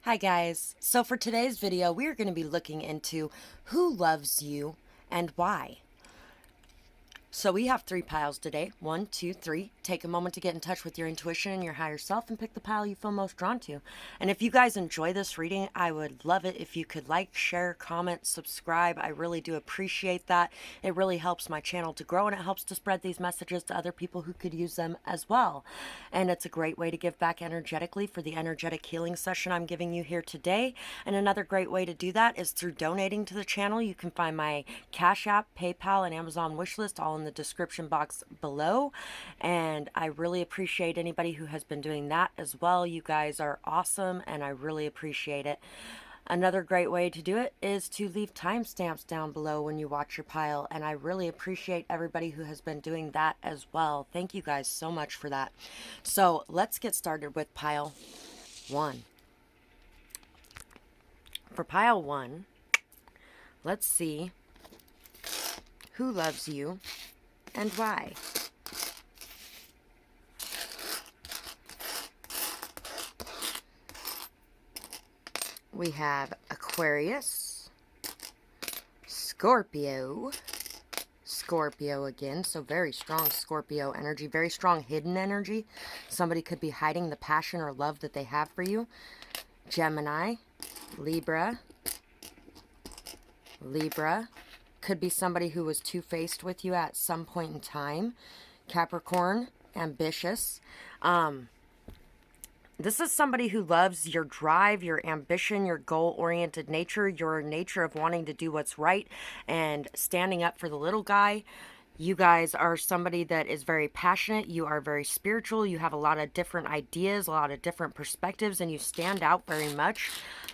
Hi guys, so for today's video we are going to be looking into who loves you and why. So we have 3 piles today. 1, 2, 3. Take a moment to get in touch with your intuition and your higher self and pick the pile you feel most drawn to. And if you guys enjoy this reading, I would love it if you could like, share, comment, subscribe. I really do appreciate that. It really helps my channel to grow and it helps to spread these messages to other people who could use them as well. And it's a great way to give back energetically for the energetic healing session I'm giving you here today. And another great way to do that is through donating to the channel. You can find my Cash App, PayPal, and Amazon wishlist all in the description box below, and I really appreciate anybody who has been doing that as well. You guys are awesome and I really appreciate it. Another great way to do it is to leave timestamps down below when you watch your pile, and I really appreciate everybody who has been doing that as well. Thank you guys so much for that. So let's get started with pile 1. For pile 1, let's see who loves you and why. We have Aquarius, Scorpio again, so very strong Scorpio energy, very strong hidden energy. Somebody could be hiding the passion or love that they have for you. Gemini, Libra, could be somebody who was two-faced with you at some point in time. Capricorn, ambitious. This is somebody who loves your drive, your ambition, your goal-oriented nature, your nature of wanting to do what's right and standing up for the little guy. You guys are somebody that is very passionate. You are very spiritual. You have a lot of different ideas, a lot of different perspectives, and you stand out very much.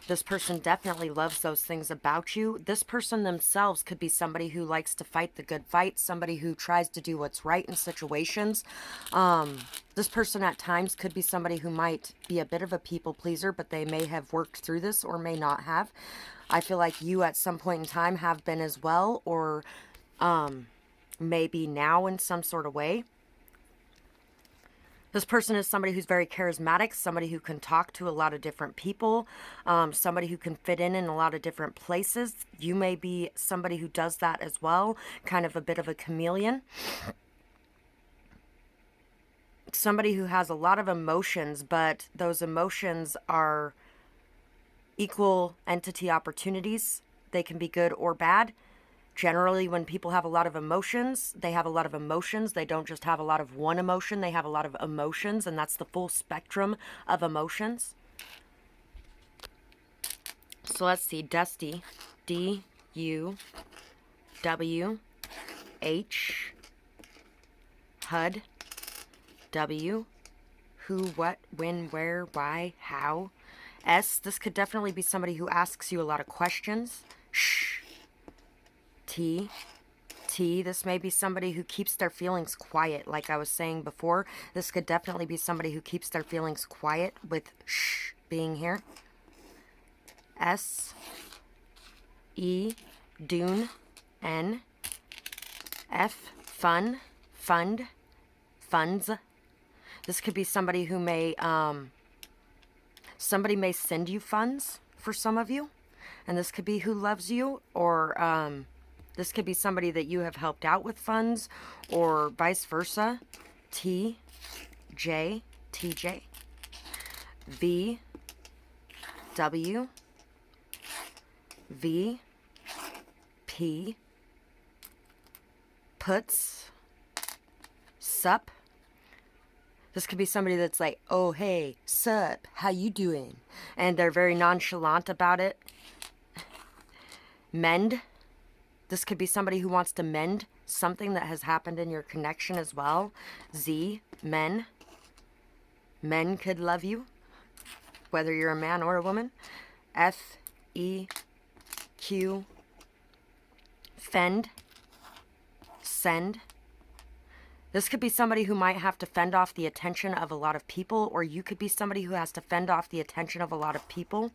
This person definitely loves those things about you. This person themselves could be somebody who likes to fight the good fight, somebody who tries to do what's right in situations. This person at times could be somebody who might be a bit of a people pleaser, but they may have worked through this or may not have. I feel like you at some point in time have been as well, or maybe now in some sort of way. This person is somebody who's very charismatic, somebody who can talk to a lot of different people, somebody who can fit in a lot of different places. You may be somebody who does that as well, kind of a bit of a chameleon. Somebody who has a lot of emotions, but those emotions are equal entity opportunities. They can be good or bad. Generally, when people have a lot of emotions, they have a lot of emotions. They don't just have a lot of one emotion. They have a lot of emotions, and that's the full spectrum of emotions. So let's see. Dusty. D-U-W-H. HUD. W. Who, what, when, where, why, how. S. This could definitely be somebody who asks you a lot of questions. Shh. T. This may be somebody who keeps their feelings quiet. Like I was saying before, this could definitely be somebody who keeps their feelings quiet with shh being here. S. E. Dune. N. F. Fun. Fund. Funds. This could be somebody who may, somebody may send you funds for some of you. And this could be who loves you, or, this could be somebody that you have helped out with funds, or vice versa. T, J, TJ. V, W, V, P, puts, sup. This could be somebody that's like, oh, hey, sup, how you doing? And they're very nonchalant about it. Mend. This could be somebody who wants to mend something that has happened in your connection as well. Z, men. Men could love you, whether you're a man or a woman. F, E, Q, fend, send. This could be somebody who might have to fend off the attention of a lot of people, or you could be somebody who has to fend off the attention of a lot of people.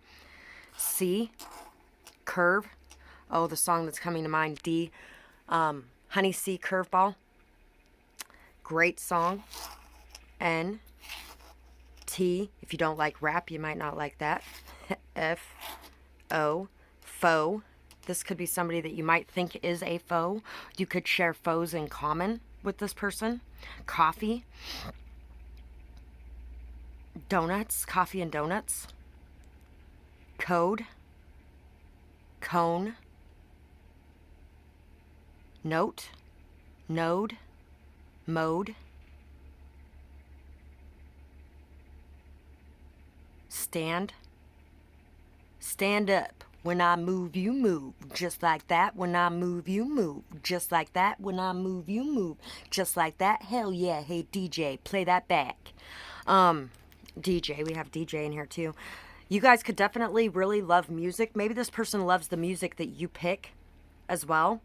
C, curve. Oh, the song that's coming to mind, D, Honey C Curveball. Great song. N, T, if you don't like rap, you might not like that. F-O, foe. This could be somebody that you might think is a foe. You could share foes in common with this person. Coffee. Donuts. Coffee and donuts. Code. Cone. Note. Node. Mode. Stand. Stand up. When I move, you move. Just like that. When I move, you move. Just like that. When I move, you move. Just like that. Hell yeah. Hey, DJ, play that back. DJ. We have DJ in here too. You guys could definitely really love music. Maybe this person loves the music that you pick as well.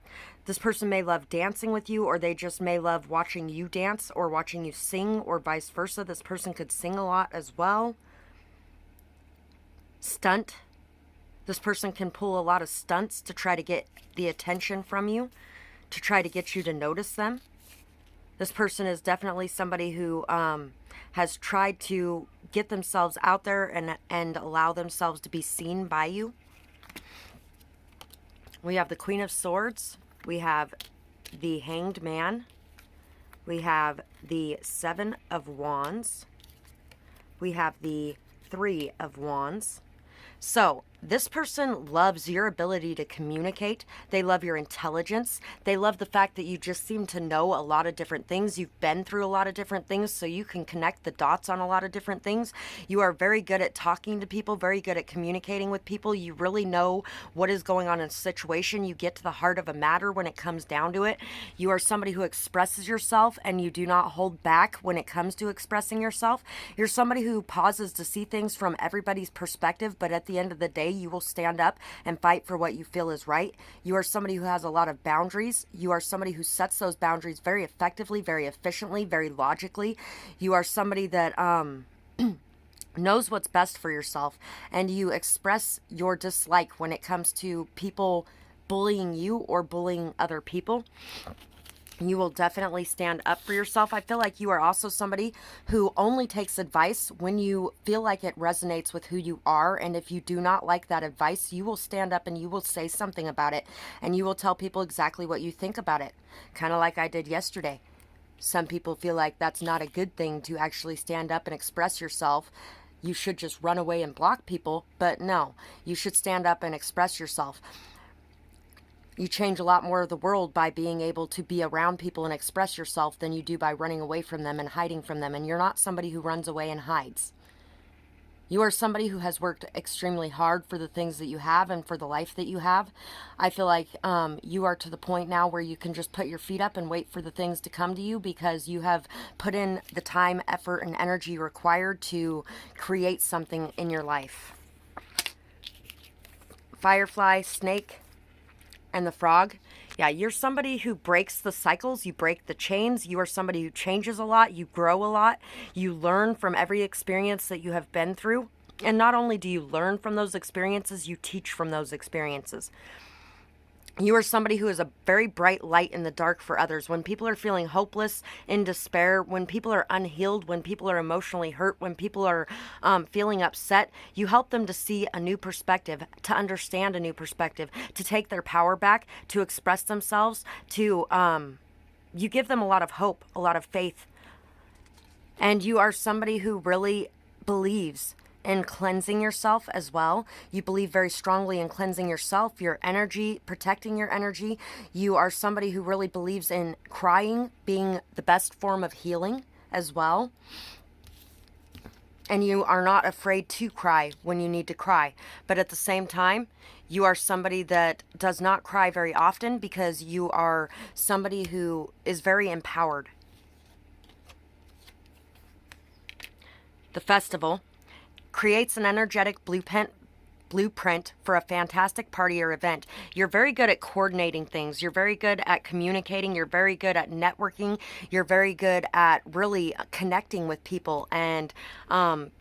This person may love dancing with you, or they just may love watching you dance or watching you sing, or vice versa. This person could sing a lot as well. Stunt. This person can pull a lot of stunts to try to get the attention from you, to try to get you to notice them. This person is definitely somebody who has tried to get themselves out there and allow themselves to be seen by you. We have the Queen of Swords. We have the Hanged Man. We have the Seven of Wands. We have the Three of Wands. So this person loves your ability to communicate. They love your intelligence. They love the fact that you just seem to know a lot of different things. You've been through a lot of different things, so you can connect the dots on a lot of different things. You are very good at talking to people, very good at communicating with people. You really know what is going on in a situation. You get to the heart of a matter when it comes down to it. You are somebody who expresses yourself, and you do not hold back when it comes to expressing yourself. You're somebody who pauses to see things from everybody's perspective, but at the end of the day, you will stand up and fight for what you feel is right. You are somebody who has a lot of boundaries. You are somebody who sets those boundaries very effectively, very efficiently, very logically. You are somebody that knows what's best for yourself, and you express your dislike when it comes to people bullying you or bullying other people. You will definitely stand up for yourself. I feel like you are also somebody who only takes advice when you feel like it resonates with who you are. And if you do not like that advice, you will stand up and you will say something about it. And you will tell people exactly what you think about it. Kind of like I did yesterday. Some people feel like that's not a good thing to actually stand up and express yourself. You should just run away and block people. But no, you should stand up and express yourself. You change a lot more of the world by being able to be around people and express yourself than you do by running away from them and hiding from them. And you're not somebody who runs away and hides. You are somebody who has worked extremely hard for the things that you have and for the life that you have. I feel like you are to the point now where you can just put your feet up and wait for the things to come to you, because you have put in the time, effort, and energy required to create something in your life. Firefly, snake, and the frog. Yeah, you're somebody who breaks the cycles. You break the chains. You are somebody who changes a lot. You grow a lot. You learn from every experience that you have been through. And not only do you learn from those experiences, you teach from those experiences. You are somebody who is a very bright light in the dark for others. When people are feeling hopeless, in despair, when people are unhealed, when people are emotionally hurt, when people are feeling upset, you help them to see a new perspective, to understand a new perspective, to take their power back, to express themselves, to you give them a lot of hope, a lot of faith. And you are somebody who really believes in cleansing yourself as well. You believe very strongly in cleansing yourself, your energy, protecting your energy. You are somebody who really believes in crying being the best form of healing as well. And you are not afraid to cry when you need to cry. But at the same time, you are somebody that does not cry very often, because you are somebody who is very empowered. The festival creates an energetic blueprint for a fantastic party or event. You're very good at coordinating things. You're very good at communicating. You're very good at networking. You're very good at really connecting with people and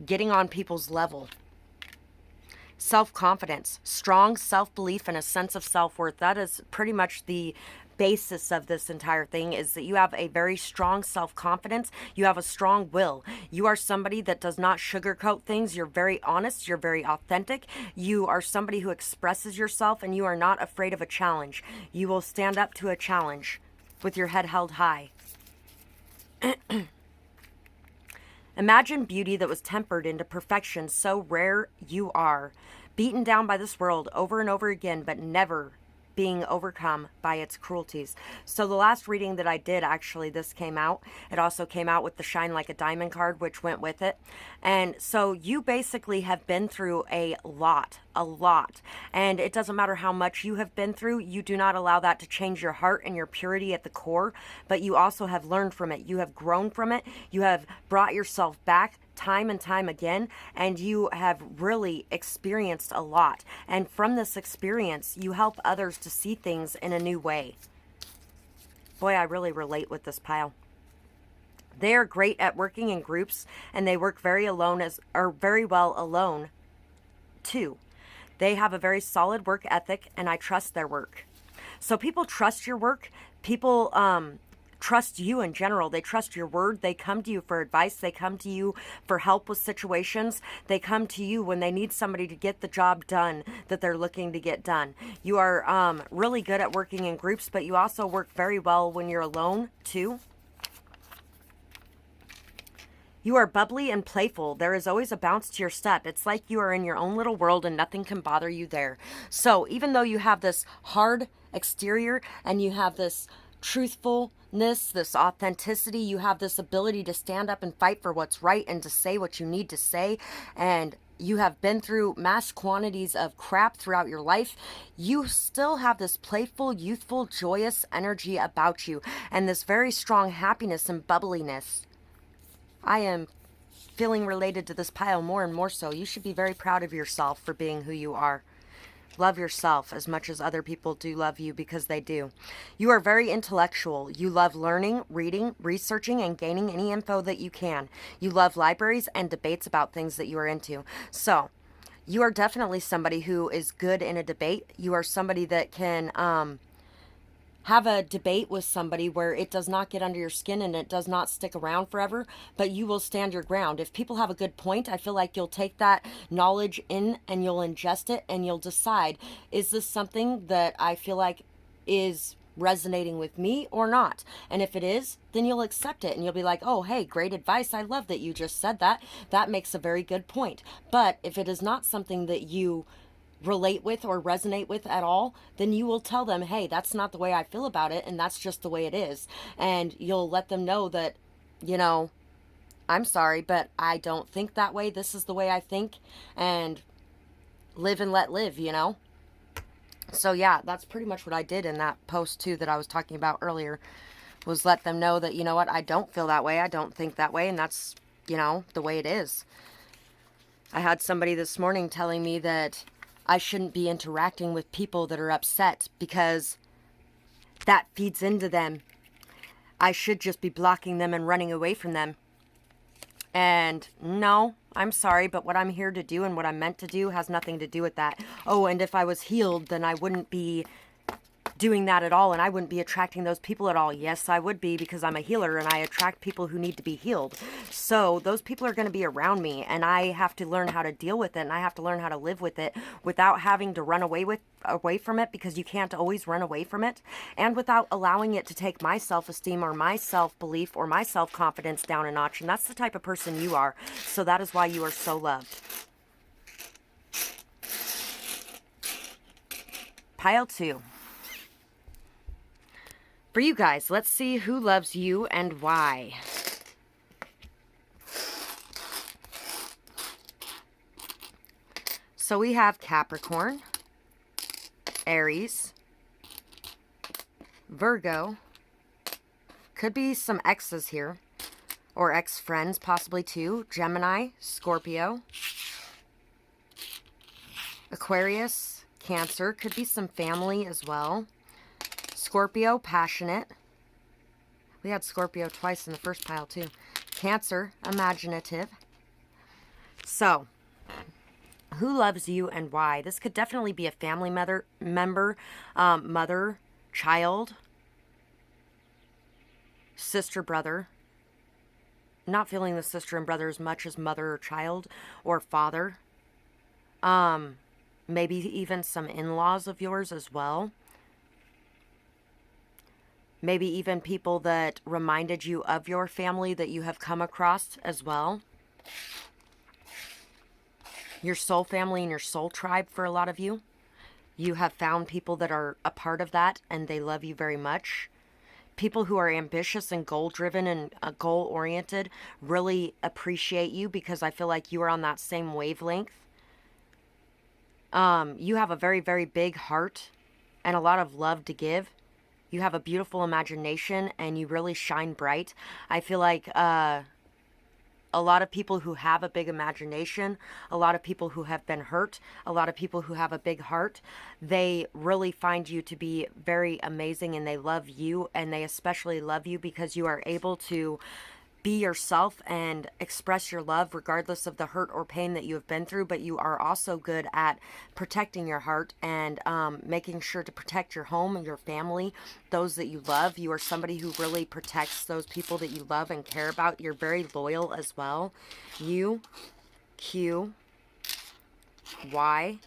getting on people's level. Self-confidence, strong self-belief, and a sense of self-worth. That is pretty much the basis of this entire thing is that you have a very strong self-confidence. You have a strong will. You are somebody that does not sugarcoat things. You're very honest. You're very authentic. You are somebody who expresses yourself, and you are not afraid of a challenge. You will stand up to a challenge with your head held high. Imagine beauty that was tempered into perfection, so rare you are. Beaten down by this world over and over again, but never being overcome by its cruelties. So the last reading that I did, actually, this came out. It also came out with the Shine Like a Diamond card, which went with it. And so you basically have been through a lot. And it doesn't matter how much you have been through. You do not allow that to change your heart and your purity at the core. But you also have learned from it. You have grown from it. You have brought yourself back time and time again, and you have really experienced a lot. And from this experience, you help others to see things in a new way. Boy, I really relate with this pile. They are great at working in groups, and they work very well alone too. They have a very solid work ethic, and I trust their work. So people trust your work. People trust you in general. They trust your word. They come to you for advice. They come to you for help with situations. They come to you when they need somebody to get the job done that they're looking to get done. You are really good at working in groups, but you also work very well when you're alone too. You are bubbly and playful. There is always a bounce to your step. It's like you are in your own little world and nothing can bother you there. So even though you have this hard exterior and you have this truthfulness, this authenticity, you have this ability to stand up and fight for what's right and to say what you need to say, and you have been through mass quantities of crap throughout your life, you still have this playful, youthful, joyous energy about you and this very strong happiness and bubbliness. I am feeling related to this pile more and more so. You should be very proud of yourself for being who you are. Love yourself as much as other people do love you, because they do. You are very intellectual. You love learning, reading, researching, and gaining any info that you can. You love libraries and debates about things that you are into. So, you are definitely somebody who is good in a debate. You are somebody that can have a debate with somebody where it does not get under your skin and it does not stick around forever, but you will stand your ground. If people have a good point, I feel like you'll take that knowledge in and you'll ingest it and you'll decide, is this something that I feel like is resonating with me or not? And if it is, then you'll accept it and you'll be like, oh, hey, great advice. I love that you just said that. That makes a very good point. But if it is not something that you relate with or resonate with at all, then you will tell them, hey, that's not the way I feel about it, and that's just the way it is. And you'll let them know that, you know, I'm sorry, but I don't think that way. This is the way I think, and live and let live, you know? So yeah, that's pretty much what I did in that post too that I was talking about earlier, was let them know that, you know what, I don't feel that way, I don't think that way, and that's, you know, the way it is. I had somebody this morning telling me that I shouldn't be interacting with people that are upset because that feeds into them. I should just be blocking them and running away from them. And no, I'm sorry, but what I'm here to do and what I'm meant to do has nothing to do with that. Oh, and if I was healed, then I wouldn't be doing that at all, and I wouldn't be attracting those people at all. Yes, I would be, because I'm a healer and I attract people who need to be healed. So those people are going to be around me, and I have to learn how to deal with it, and I have to learn how to live with it without having to run away from it, because you can't always run away from it, and without allowing it to take my self-esteem or my self-belief or my self-confidence down a notch. And that's the type of person you are. So that is why you are so loved. Pile 2. For you guys, let's see who loves you and why. So we have Capricorn, Aries, Virgo, could be some exes here, or ex-friends possibly too, Gemini, Scorpio, Aquarius, Cancer, could be some family as well. Scorpio, passionate. We had Scorpio twice in the first pile too. Cancer, imaginative. So, who loves you and why? This could definitely be a family member, mother, child, sister, brother. Not feeling the sister and brother as much as mother or child or father. Maybe even some in-laws of yours as well. Maybe even people that reminded you of your family that you have come across as well. Your soul family and your soul tribe for a lot of you. You have found people that are a part of that and they love you very much. People who are ambitious and goal-driven and goal-oriented really appreciate you because I feel like you are on that same wavelength. You have a very, very big heart and a lot of love to give. You have a beautiful imagination and you really shine bright. I feel like a lot of people who have a big imagination, a lot of people who have been hurt, a lot of people who have a big heart, they really find you to be very amazing and they love you, and they especially love you because you are able to be yourself and express your love regardless of the hurt or pain that you have been through. But you are also good at protecting your heart and making sure to protect your home and your family, those that you love. You are somebody who really protects those people that you love and care about. You're very loyal as well. U, Q, Y,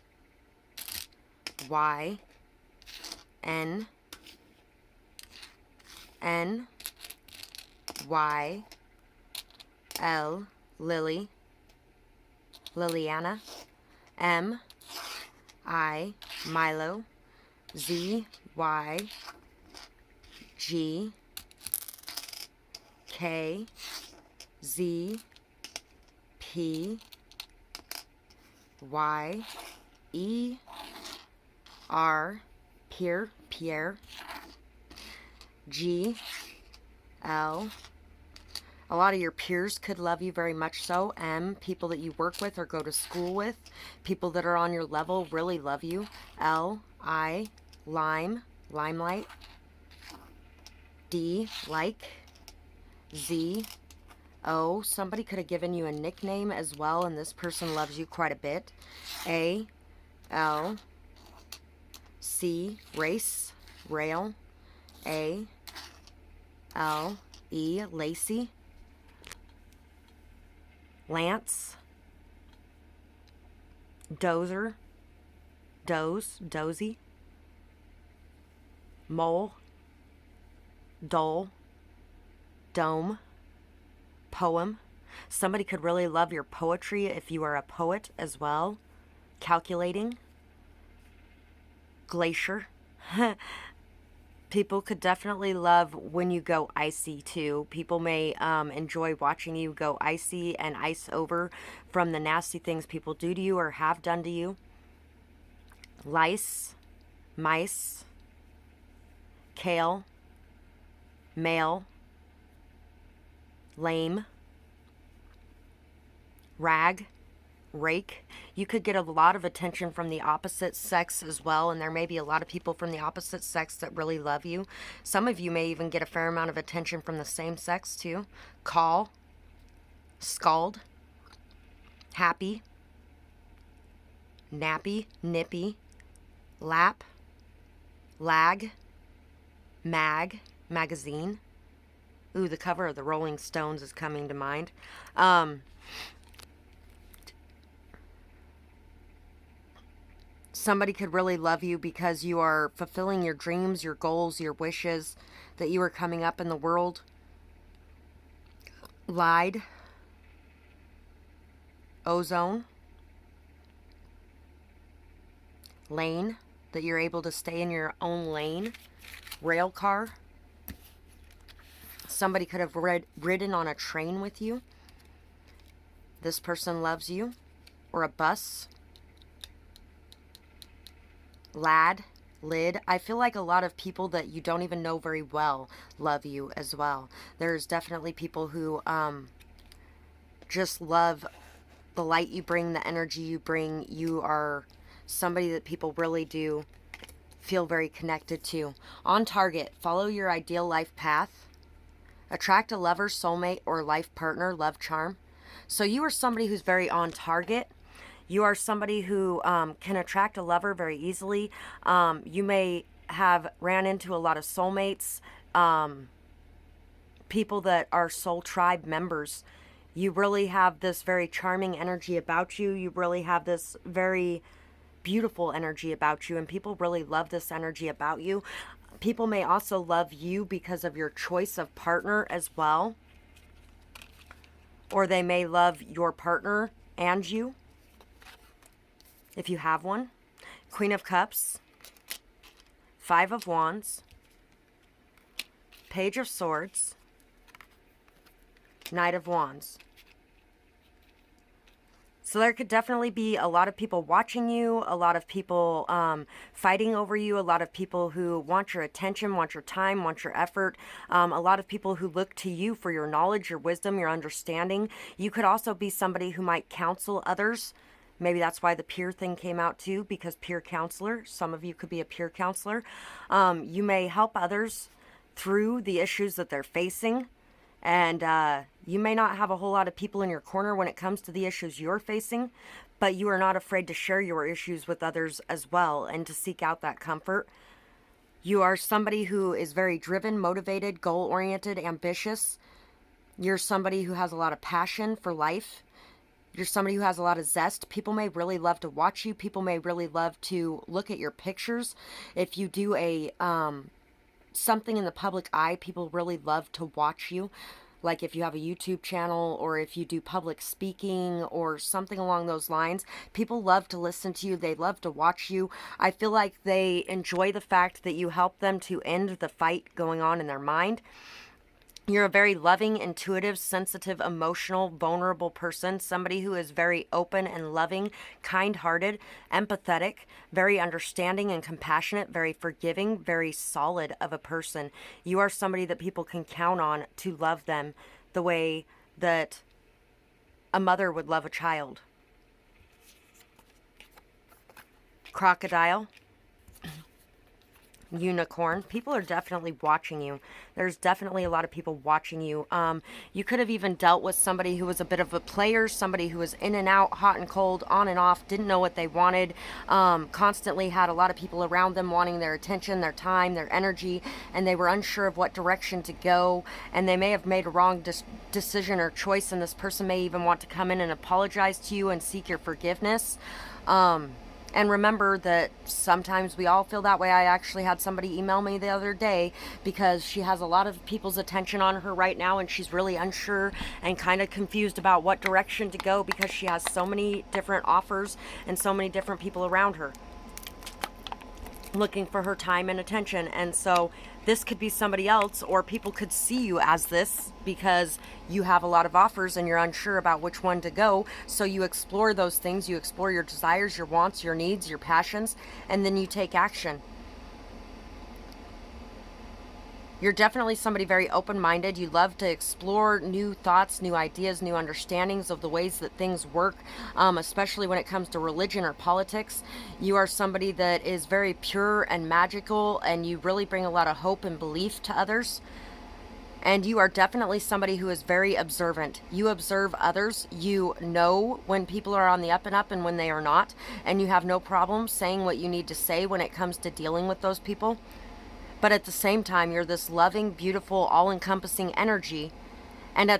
Y, N, N, Y, L, Lily, Liliana, M, I, Milo, Z, Y, G, K, Z, P, Y, E, R, Pierre, G, L. A lot of your peers could love you very much so. M, people that you work with or go to school with. People that are on your level really love you. L, I, limelight. D, like. Z, O, somebody could have given you a nickname as well, and this person loves you quite a bit. A, L, C, rail. A, L, E, Lacey. Lance, dozy, mole, dole, dome, poem. Somebody could really love your poetry if you are a poet as well. Calculating, glacier. People could definitely love when you go icy too. People may enjoy watching you go icy and ice over from the nasty things people do to you or have done to you. Lice, mice, kale, male, lame, rag, rake. You could get a lot of attention from the opposite sex as well, and there may be a lot of people from the opposite sex that really love you. Some of you may even get a fair amount of attention from the same sex too. Call, scald, happy, nappy, nippy, lap, lag, magazine. Ooh, the cover of the Rolling Stones is coming to mind. Somebody could really love you because you are fulfilling your dreams, your goals, your wishes that you are coming up in the world. Lied. Ozone. Lane, that you're able to stay in your own lane. Rail car. Somebody could have ridden on a train with you. This person loves you. Or a bus. Lad, lid. I feel like a lot of people that you don't even know very well love you as well. There's definitely people who just love the light you bring, the energy you bring. You are somebody that people really do feel very connected to. On target, follow your ideal life path. Attract a lover, soulmate, or life partner, love charm. So you are somebody who's very on target. You are somebody who can attract a lover very easily. You may have ran into a lot of soulmates, people that are soul tribe members. You really have this very charming energy about you. You really have this very beautiful energy about you, and people really love this energy about you. People may also love you because of your choice of partner as well, or they may love your partner and you if you have one. Queen of Cups, Five of Wands, Page of Swords, Knight of Wands. So there could definitely be a lot of people watching you, a lot of people fighting over you, a lot of people who want your attention, want your time, want your effort, a lot of people who look to you for your knowledge, your wisdom, your understanding. You could also be somebody who might counsel others. Maybe that's why the peer thing came out too, because peer counselor. Some of you could be a peer counselor. You may help others through the issues that they're facing. And you may not have a whole lot of people in your corner when it comes to the issues you're facing, but you are not afraid to share your issues with others as well and to seek out that comfort. You are somebody who is very driven, motivated, goal-oriented, ambitious. You're somebody who has a lot of passion for life. You're somebody who has a lot of zest. People may really love to watch you. People may really love to look at your pictures. If you do a something in the public eye, people really love to watch you. Like if you have a YouTube channel, or if you do public speaking or something along those lines, people love to listen to you. They love to watch you. I feel like they enjoy the fact that you help them to end the fight going on in their mind. You're a very loving, intuitive, sensitive, emotional, vulnerable person. Somebody who is very open and loving, kind-hearted, empathetic, very understanding and compassionate, very forgiving, very solid of a person. You are somebody that people can count on to love them the way that a mother would love a child. Crocodile. Unicorn. People are definitely watching you. There's definitely a lot of people watching you. You could have even dealt with somebody who was a bit of a player, somebody who was in and out, hot and cold, on and off, didn't know what they wanted, constantly had a lot of people around them wanting their attention, their time, their energy, and they were unsure of what direction to go, and they may have made a wrong decision or choice, and this person may even want to come in and apologize to you and seek your forgiveness. And remember that sometimes we all feel that way. I actually had somebody email me the other day because she has a lot of people's attention on her right now, and she's really unsure and kind of confused about what direction to go because she has so many different offers and so many different people around her looking for her time and attention. And so this could be somebody else, or people could see you as this because you have a lot of offers and you're unsure about which one to go. So you explore those things, you explore your desires, your wants, your needs, your passions, and then you take action. You're definitely somebody very open-minded. You love to explore new thoughts, new ideas, new understandings of the ways that things work, especially when it comes to religion or politics. You are somebody that is very pure and magical, and you really bring a lot of hope and belief to others. And you are definitely somebody who is very observant. You observe others. You know when people are on the up and up and when they are not. And you have no problem saying what you need to say when it comes to dealing with those people. But at the same time, you're this loving, beautiful, all-encompassing energy. And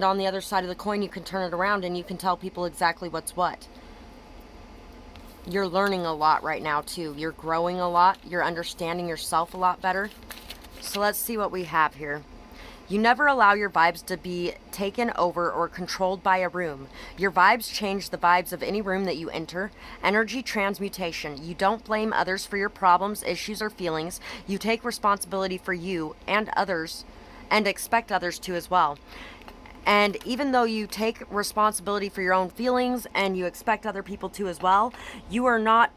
on the other side of the coin, you can turn it around and you can tell people exactly what's what. You're learning a lot right now, too. You're growing a lot. You're understanding yourself a lot better. So let's see what we have here. You never allow your vibes to be taken over or controlled by a room. Your vibes change the vibes of any room that you enter. Energy transmutation. You don't blame others for your problems, issues, or feelings. You take responsibility for you and others, and expect others to as well. And even though you take responsibility for your own feelings and you expect other people to as well, you are not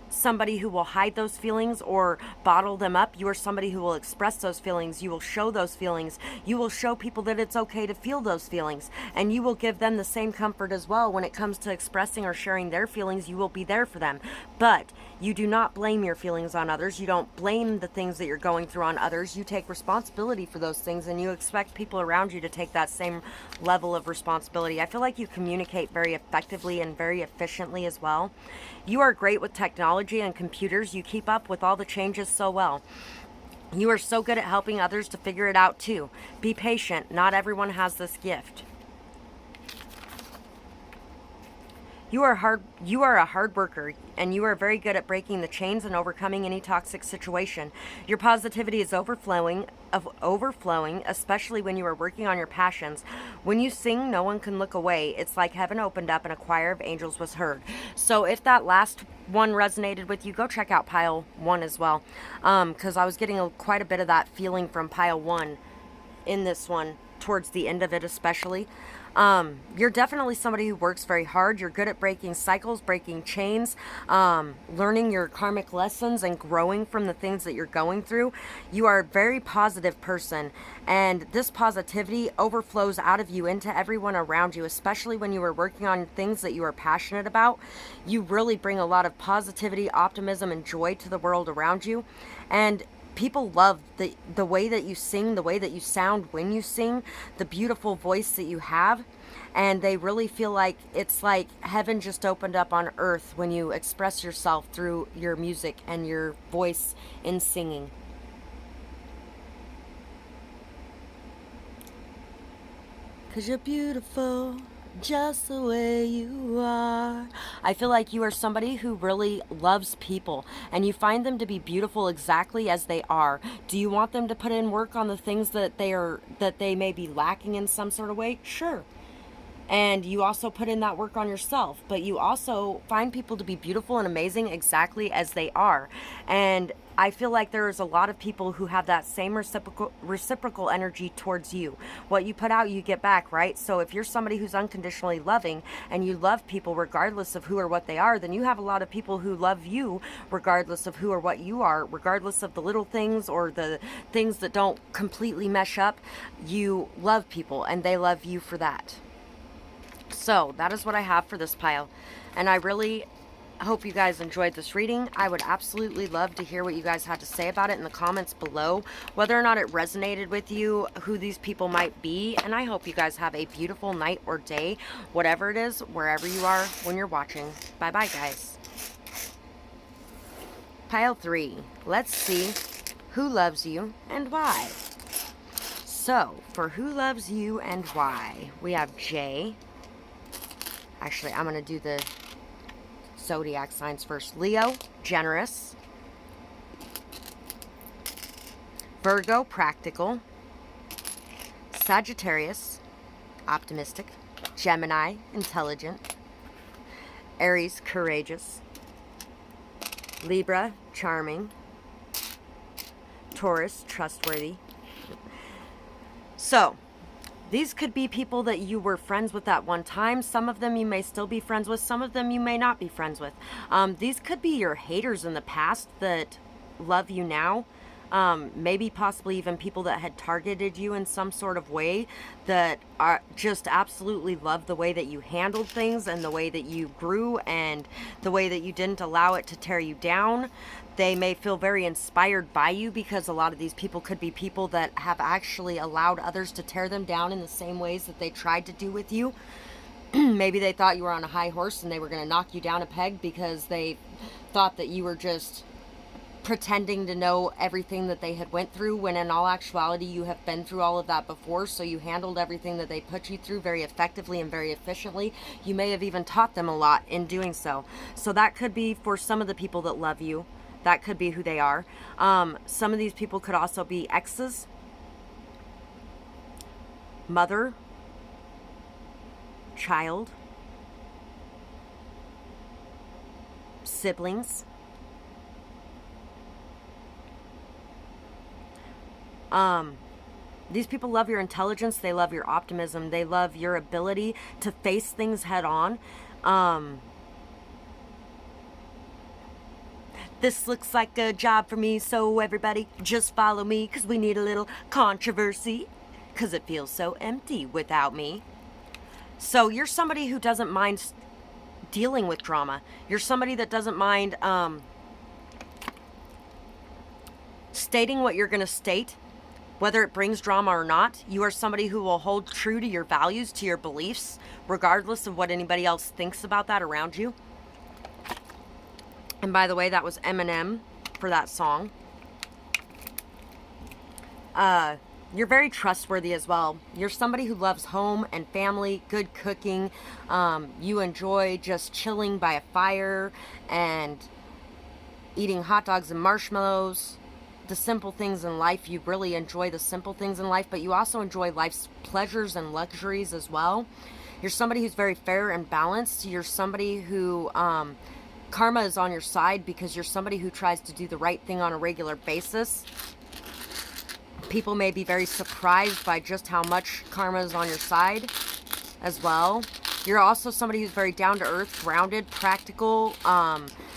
somebody who will hide those feelings or bottle them up. You are somebody who will express those feelings. You will show those feelings. You will show people that it's okay to feel those feelings, and you will give them the same comfort as well when it comes to expressing or sharing their feelings. You will be there for them, but you do not blame your feelings on others. You don't blame the things that you're going through on others. You take responsibility for those things, and you expect people around you to take that same level of responsibility. I feel like you communicate very effectively and very efficiently as well. You are great with technology and computers. You keep up with all the changes so well. You are so good at helping others to figure it out too. Be patient. Not everyone has this gift. You are a hard worker, and you are very good at breaking the chains and overcoming any toxic situation. Your positivity is overflowing, especially when you are working on your passions. When you sing, no one can look away. It's like heaven opened up and a choir of angels was heard. So if that last one resonated with you, go check out pile 1 as well, because I was getting quite a bit of that feeling from pile 1 in this one, towards the end of it especially. You're definitely somebody who works very hard. You're good at breaking cycles, breaking chains, learning your karmic lessons and growing from the things that you're going through. You are a very positive person, and this positivity overflows out of you into everyone around you, especially when you are working on things that you are passionate about. You really bring a lot of positivity, optimism, and joy to the world around you. And people love the way that you sing, the way that you sound when you sing, the beautiful voice that you have. And they really feel like it's like heaven just opened up on earth when you express yourself through your music and your voice in singing. Cause you're beautiful just the way you are. I feel like you are somebody who really loves people, and you find them to be beautiful exactly as they are. Do you want them to put in work on the things that they may be lacking in some sort of way? Sure. And you also put in that work on yourself, but you also find people to be beautiful and amazing exactly as they are. And I feel like there's a lot of people who have that same reciprocal energy towards you. What you put out, you get back, right? So if you're somebody who's unconditionally loving and you love people regardless of who or what they are, then you have a lot of people who love you regardless of who or what you are, regardless of the little things or the things that don't completely mesh up. You love people and they love you for that. So that is what I have for this pile, and I really hope you guys enjoyed this reading. I would absolutely love to hear what you guys had to say about it in the comments below, whether or not it resonated with you, who these people might be, and I hope you guys have a beautiful night or day, whatever it is, wherever you are when you're watching. Bye bye, guys. Pile 3. Let's see who loves you and why. So for who loves you and why, we have J. Actually, I'm going to do the zodiac signs first. Leo, generous. Virgo, practical. Sagittarius, optimistic. Gemini, intelligent. Aries, courageous. Libra, charming. Taurus, trustworthy. So these could be people that you were friends with at one time. Some of them you may still be friends with. Some of them you may not be friends with. These could be your haters in the past that love you now. Maybe possibly even people that had targeted you in some sort of way that are just absolutely love the way that you handled things and the way that you grew and the way that you didn't allow it to tear you down. They may feel very inspired by you because a lot of these people could be people that have actually allowed others to tear them down in the same ways that they tried to do with you. Maybe they thought you were on a high horse and they were going to knock you down a peg because they thought that you were just pretending to know everything that they had went through, when in all actuality you have been through all of that before. So you handled everything that they put you through very effectively and very efficiently. You may have even taught them a lot in doing so. So that could be for some of the people that love you. That could be who they are. Some of these people could also be exes, mother, child, siblings. These people love your intelligence. They love your optimism. They love your ability to face things head on. This looks like a job for me, so everybody just follow me, because we need a little controversy, because it feels so empty without me. So you're somebody who doesn't mind dealing with drama. You're somebody that doesn't mind stating what you're going to state, whether it brings drama or not. You are somebody who will hold true to your values, to your beliefs, regardless of what anybody else thinks about that around you. And by the way, that was Eminem for that song. You're very trustworthy as well. You're somebody who loves home and family, good cooking. You enjoy just chilling by a fire and eating hot dogs and marshmallows. The simple things in life. You really enjoy the simple things in life, but you also enjoy life's pleasures and luxuries as well. You're somebody who's very fair and balanced. You're somebody who karma is on your side because you're somebody who tries to do the right thing on a regular basis. People may be very surprised by just how much karma is on your side as well. You're also somebody who's very down to earth, grounded, practical,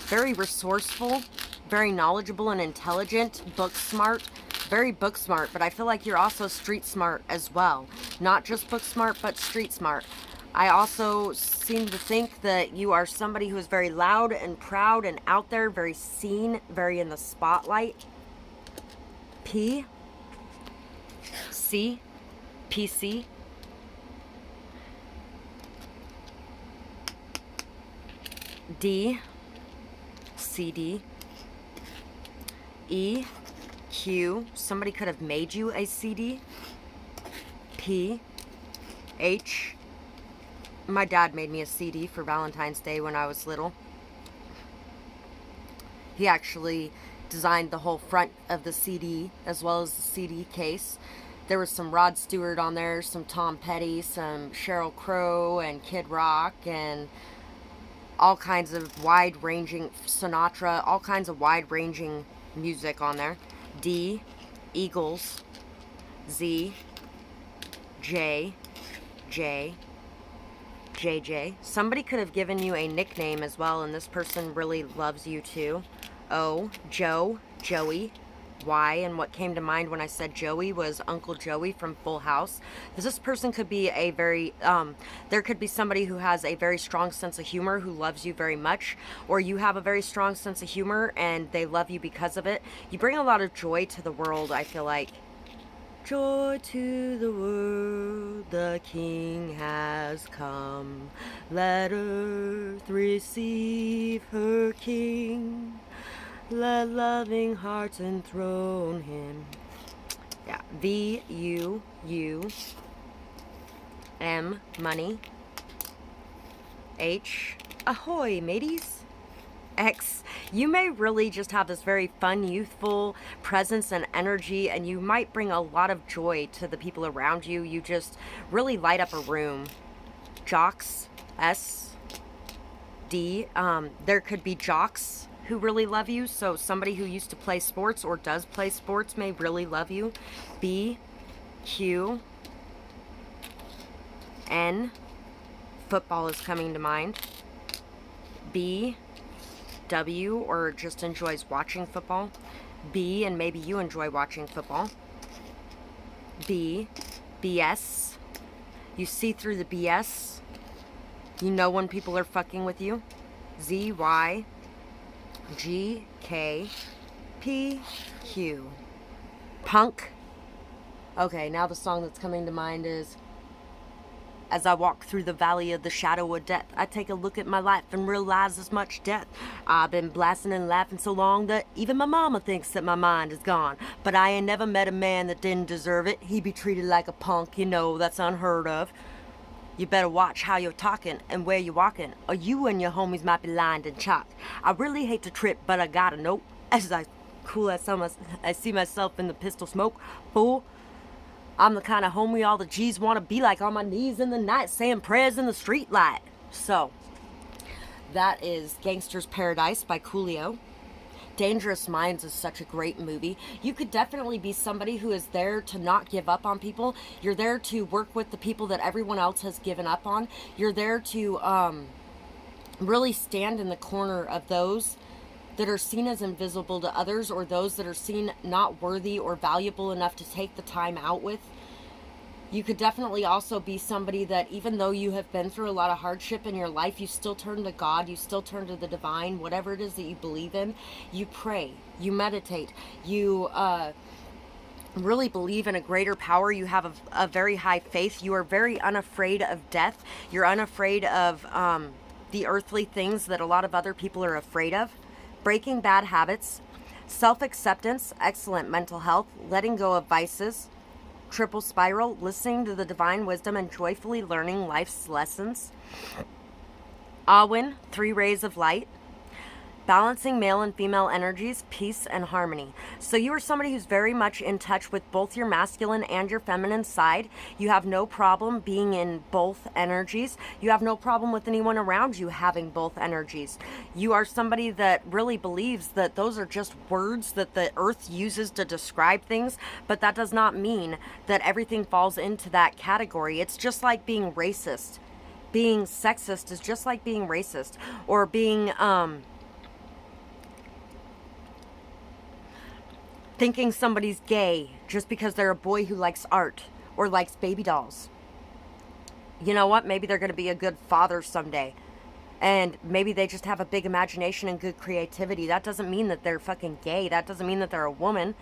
very resourceful, very knowledgeable and intelligent, book smart, very book smart, but I feel like you're also street smart as well. Not just book smart, but street smart. I also seem to think that you are somebody who is very loud and proud and out there, very seen, very in the spotlight. P, C, PC, D, CD, E, Q, somebody could have made you a CD, P, H, my dad made me a CD for Valentine's Day when I was little. He actually designed the whole front of the CD as well as the CD case. There was some Rod Stewart on there, some Tom Petty, some Sheryl Crow and Kid Rock, and all kinds of wide-ranging Sinatra, all kinds of wide-ranging music on there. D, Eagles, Z, J, JJ. Somebody could have given you a nickname as well, and this person really loves you too. O, Joe, Joey. Y, and what came to mind when I said Joey was Uncle Joey from Full House. This person could be a very, there could be somebody who has a very strong sense of humor who loves you very much, or you have a very strong sense of humor and they love you because of it. You bring a lot of joy to the world, I feel like. Joy to the world, the King has come. Let earth receive her King. Let loving hearts enthrone him. Yeah. V, U, M, money. H, ahoy, mateys. X, you may really just have this very fun, youthful presence and energy, and you might bring a lot of joy to the people around you. You just really light up a room. Jocks, S, D, there could be jocks who really love you, so somebody who used to play sports or does play sports may really love you. B, Q, N, football is coming to mind. B, W, or just enjoys watching football. B, and maybe you enjoy watching football. B, BS, you see through the BS. You know when people are fucking with you. Z, Y, G, K, P, Q. Punk. Okay, now the song that's coming to mind is As I walk through the valley of the shadow of death, I take a look at my life and realize there's much death. I've been blasting and laughing so long that even my mama thinks that my mind is gone. But I ain't never met a man that didn't deserve it. He be treated like a punk, you know, that's unheard of. You better watch how you're talking and where you're walking, or you and your homies might be lined and chopped. I really hate to trip, but I gotta know, as I see myself in the pistol smoke. Fool, I'm the kind of homie all the G's want to be like, on my knees in the night, saying prayers in the street light. So, that is Gangster's Paradise by Coolio. Dangerous Minds is such a great movie. You could definitely be somebody who is there to not give up on people. You're there to work with the people that everyone else has given up on. You're there to really stand in the corner of those that are seen as invisible to others, or those that are seen not worthy or valuable enough to take the time out with. You could definitely also be somebody that, even though you have been through a lot of hardship in your life, you still turn to God, you still turn to the divine, whatever it is that you believe in. You pray, you meditate, you really believe in a greater power. You have a very high faith. You are very unafraid of death. You're unafraid of the earthly things that a lot of other people are afraid of. Breaking bad habits, Self-acceptance, excellent mental health, letting go of vices, triple spiral, listening to the divine wisdom and joyfully learning life's lessons. Awin, 3 rays of light. Balancing male and female energies, peace and harmony. So you are somebody who's very much in touch with both your masculine and your feminine side. You have no problem being in both energies. You have no problem with anyone around you having both energies. You are somebody that really believes that those are just words that the earth uses to describe things, but that does not mean that everything falls into that category. It's just like being racist. Being sexist is just like being racist, or being thinking somebody's gay just because they're a boy who likes art or likes baby dolls. You know what? Maybe they're going to be a good father someday. And maybe they just have a big imagination and good creativity. That doesn't mean that they're fucking gay. That doesn't mean that they're a woman.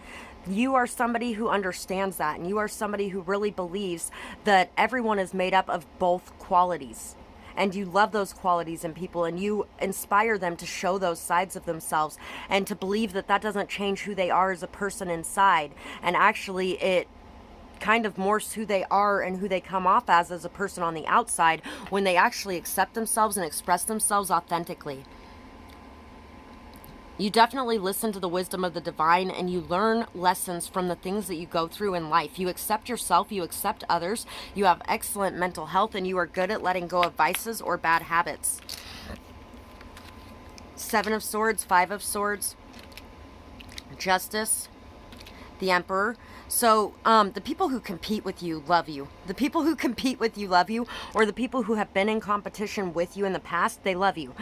You are somebody who understands that. And you are somebody who really believes that everyone is made up of both qualities. And you love those qualities in people, and you inspire them to show those sides of themselves and to believe that that doesn't change who they are as a person inside. And actually it kind of morphs who they are and who they come off as a person on the outside when they actually accept themselves and express themselves authentically. You definitely listen to the wisdom of the divine, and you learn lessons from the things that you go through in life. You accept yourself, you accept others, you have excellent mental health, and you are good at letting go of vices or bad habits. 7 of Swords, 5 of Swords, Justice, the Emperor. So the people who compete with you love you. The people who compete with you love you, or the people who have been in competition with you in the past, they love you.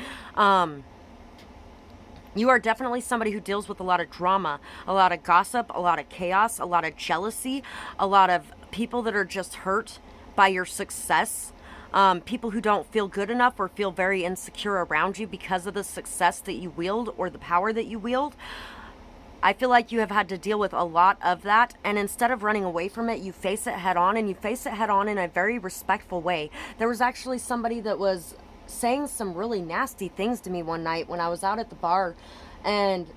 You are definitely somebody who deals with a lot of drama, a lot of gossip, a lot of chaos, a lot of jealousy, a lot of people that are just hurt by your success. People who don't feel good enough or feel very insecure around you because of the success that you wield or the power that you wield. I feel like you have had to deal with a lot of that, and instead of running away from it, you face it head on, and you face it head on in a very respectful way. There was actually somebody that was saying some really nasty things to me one night when I was out at the bar, and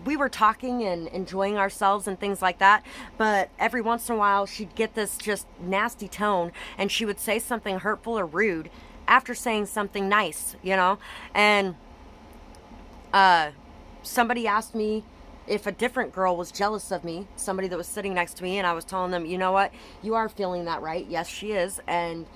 we were talking and enjoying ourselves and things like that, but every once in a while she'd get this just nasty tone, and she would say something hurtful or rude after saying something nice, you know. And somebody asked me if a different girl was jealous of me, somebody that was sitting next to me, and I was telling them, you know what, you are feeling that, right? Yes, she is. And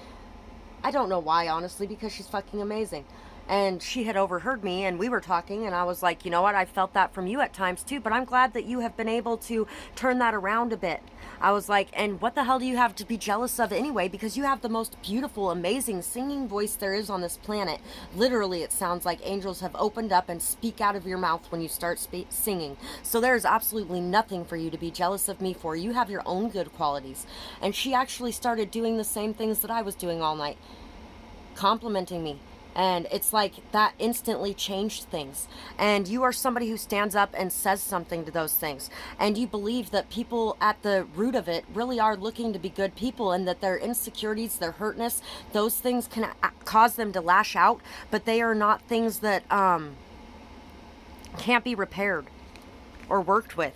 I don't know why, honestly, because she's fucking amazing. And she had overheard me, and we were talking, and I was like, you know what, I felt that from you at times too, but I'm glad that you have been able to turn that around a bit. I was like, and what the hell do you have to be jealous of anyway? Because you have the most beautiful, amazing singing voice there is on this planet. Literally, it sounds like angels have opened up and speak out of your mouth when you start singing. So there's absolutely nothing for you to be jealous of me for. You have your own good qualities. And she actually started doing the same things that I was doing all night, complimenting me. And it's like that instantly changed things. And you are somebody who stands up and says something to those things. And you believe that people at the root of it really are looking to be good people, and that their insecurities, their hurtness, those things can cause them to lash out. But they are not things that can't be repaired or worked with.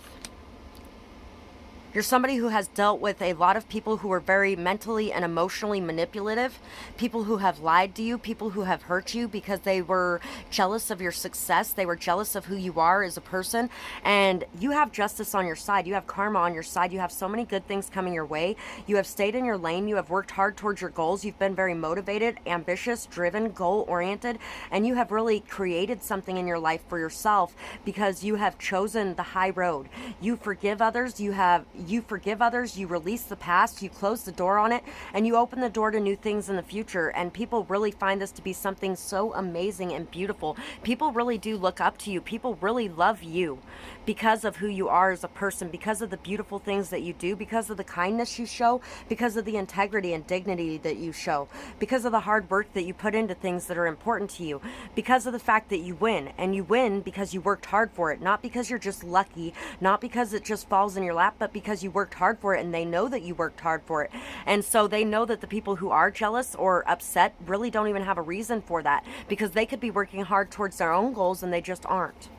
You're somebody who has dealt with a lot of people who are very mentally and emotionally manipulative, people who have lied to you, people who have hurt you because they were jealous of your success, they were jealous of who you are as a person, and you have justice on your side, you have karma on your side, you have so many good things coming your way, you have stayed in your lane, you have worked hard towards your goals, you've been very motivated, ambitious, driven, goal-oriented, and you have really created something in your life for yourself because you have chosen the high road. You forgive others, you release the past, you close the door on it, and you open the door to new things in the future. And people really find this to be something so amazing and beautiful. People really do look up to you. People really love you because of who you are as a person, because of the beautiful things that you do, because of the kindness you show, because of the integrity and dignity that you show, because of the hard work that you put into things that are important to you, because of the fact that you win. And you win because you worked hard for it, not because you're just lucky, not because it just falls in your lap, but because you worked hard for it, and they know that you worked hard for it. And so they know that the people who are jealous or upset really don't even have a reason for that, because they could be working hard towards their own goals and they just aren't.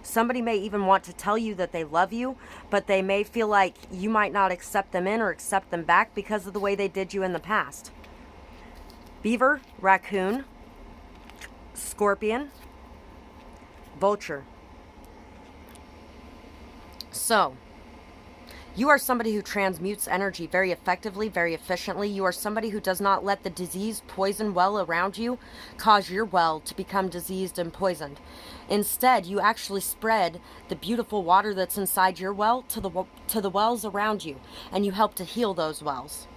Somebody may even want to tell you that they love you, but they may feel like you might not accept them in or accept them back because of the way they did you in the past. Beaver, raccoon, scorpion, vulture. So, you are somebody who transmutes energy very effectively, very efficiently. You are somebody who does not let the disease poison well around you cause your well to become diseased and poisoned. Instead, you actually spread the beautiful water that's inside your well to the wells around you, and you help to heal those wells.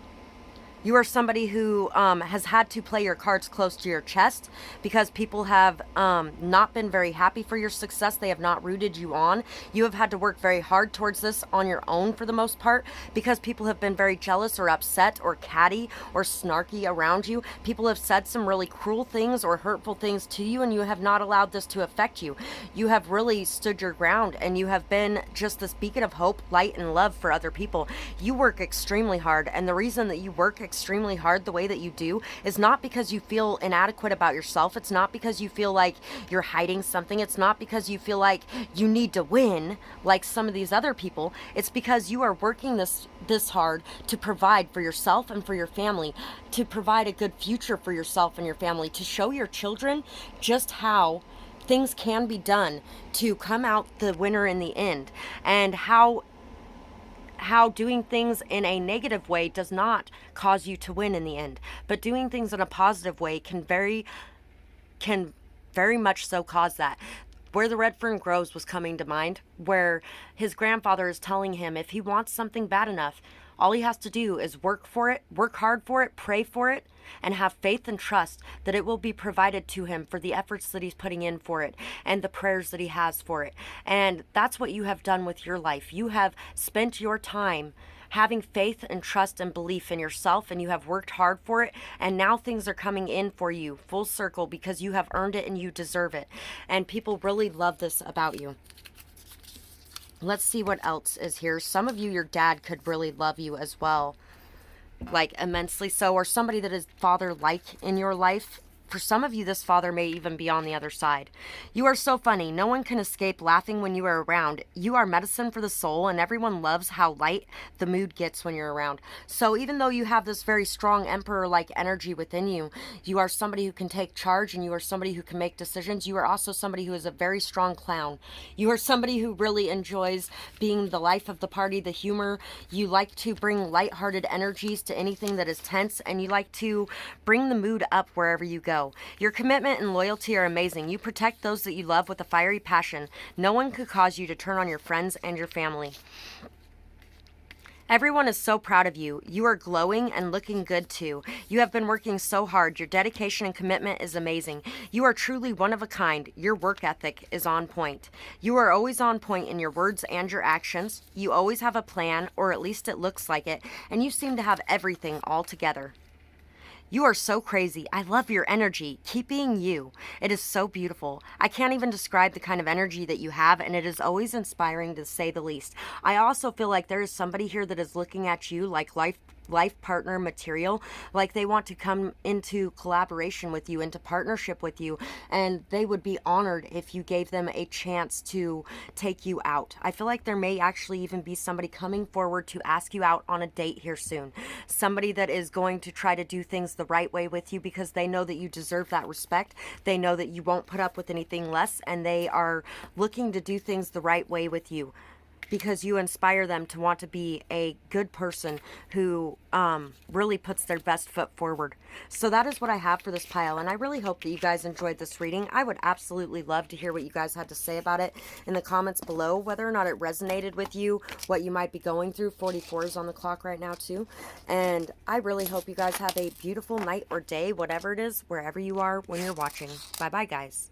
You are somebody who has had to play your cards close to your chest because people have not been very happy for your success. They have not rooted you on. You have had to work very hard towards this on your own for the most part because people have been very jealous or upset or catty or snarky around you. People have said some really cruel things or hurtful things to you, and you have not allowed this to affect you. You have really stood your ground, and you have been just this beacon of hope, light, and love for other people. You work extremely hard, and the reason that you work extremely hard the way that you do is not because you feel inadequate about yourself. It's not because you feel like you're hiding something. It's not because you feel like you need to win like some of these other people. It's because you are working this hard to provide for yourself and for your family, to provide a good future for yourself and your family, to show your children just how things can be done to come out the winner in the end, and how doing things in a negative way does not cause you to win in the end, but doing things in a positive way can very much so cause that. Where the Red Fern Grows was coming to mind, where his grandfather is telling him if he wants something bad enough, all he has to do is work for it, work hard for it, pray for it, and have faith and trust that it will be provided to him for the efforts that he's putting in for it and the prayers that he has for it. And that's what you have done with your life. You have spent your time having faith and trust and belief in yourself, and you have worked hard for it, and now things are coming in for you full circle because you have earned it and you deserve it. And people really love this about you. Let's see what else is here. Some of you, your dad could really love you as well, like immensely so, or somebody that is father-like in your life. For some of you, this father may even be on the other side. You are so funny. No one can escape laughing when you are around. You are medicine for the soul, and everyone loves how light the mood gets when you're around. So even though you have this very strong emperor-like energy within you, you are somebody who can take charge, and you are somebody who can make decisions. You are also somebody who is a very strong clown. You are somebody who really enjoys being the life of the party, the humor. You like to bring lighthearted energies to anything that is tense, and you like to bring the mood up wherever you go. Your commitment and loyalty are amazing. You protect those that you love with a fiery passion. No one could cause you to turn on your friends and your family. Everyone is so proud of you. You are glowing and looking good too. You have been working so hard. Your dedication and commitment is amazing. You are truly one of a kind. Your work ethic is on point. You are always on point in your words and your actions. You always have a plan, or at least it looks like it, and you seem to have everything all together. You are so crazy. I love your energy. Keep being you. It is so beautiful. I can't even describe the kind of energy that you have, and it is always inspiring to say the least. I also feel like there is somebody here that is looking at you like life partner material, like they want to come into collaboration with you, into partnership with you, and they would be honored if you gave them a chance to take you out. I feel like there may actually even be somebody coming forward to ask you out on a date here soon. Somebody that is going to try to do things the right way with you because they know that you deserve that respect. They know that you won't put up with anything less, and they are looking to do things the right way with you, because you inspire them to want to be a good person who really puts their best foot forward. So that is what I have for this pile, and I really hope that you guys enjoyed this reading. I would absolutely love to hear what you guys had to say about it in the comments below, whether or not it resonated with you, what you might be going through. 44 is on the clock right now too. And I really hope you guys have a beautiful night or day, whatever it is, wherever you are when you're watching. Bye-bye, guys.